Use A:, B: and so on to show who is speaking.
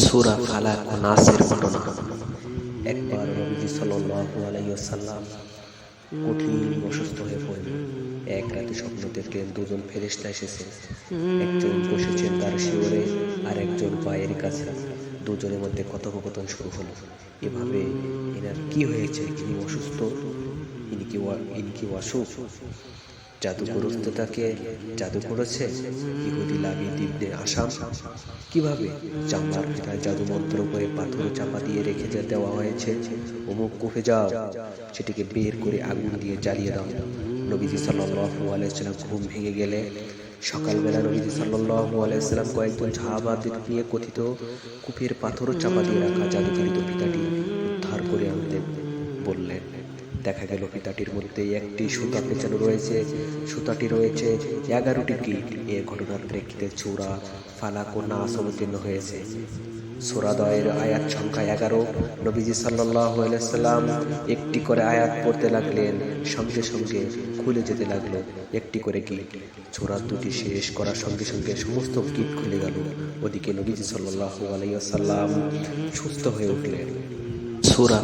A: সূরা ফালাক ও নাসের ঘটনা। একবার নবীজি সাল্লাল্লাহু আলাইহি ওয়াসাল্লাম কঠিন অসুস্থ হয়ে পড়লেন। এক রাতে স্বপ্ন দেখলেন দুজন ফেরেশতা এসেছেন। একজন বসেছেন তার শিয়রে আর একজন পায়ের কাছে। দুজনের মধ্যে কথোপকথন শুরু হলো। এভাবে এনার কি হয়েছে? ইনি অসুস্থ, ইনি কি অসুখ? জাদু করতে তাকে জাদু করেছে ইহুদি লাবিদ ইবনে আসাম। কিভাবে? চামড়ার ফিতায় জাদু মন্ত্র করে পাথর চাপা দিয়ে রেখে দেওয়া হয়েছে। অমুক কুফে যাও, সেটিকে বের করে আগুন দিয়ে জ্বালিয়ে দাও। নবীজি সাল্লাল্লাহু আলাইহি ওয়াসাল্লাম ঘুম ভেঙে গেলে সকালবেলা নবীজি সাল্লাল্লাহু আলাইহি ওয়াসাল্লাম কয়েকজন সাহাবাদের নিয়ে কথিত কূপের পাথর চাপা দিয়ে রাখা জাদুকৃত ফিতাটি উদ্ধার করে আনতে বললেন। দেখা গেল ফিতাটির মধ্যে একটি সুতা পেঁচানো রয়েছে। সুতাটি রয়েছে 11টি গিট। এ ঘটনার প্রেক্ষিতে সূরা ফালাক ও নাস অবতীর্ণ হয়েছে। সূরাদ্বয়ের আয়াত সংখ্যা 11। নবীজি সাল্লাল্লাহু আলাইহি ওয়াসাল্লাম একটি করে আয়াত পড়তে লাগলেন, সঙ্গে সঙ্গে খুলে যেতে লাগলো একটি করে গিট। সূরা দুটি শেষ করার সঙ্গে সঙ্গে সমস্ত গিট খুলে গেল। ওদিকে নবীজি সাল্লাল্লাহু আলাইহি ওয়াসাল্লাম সুস্থ হয়ে উঠলেন। সূরা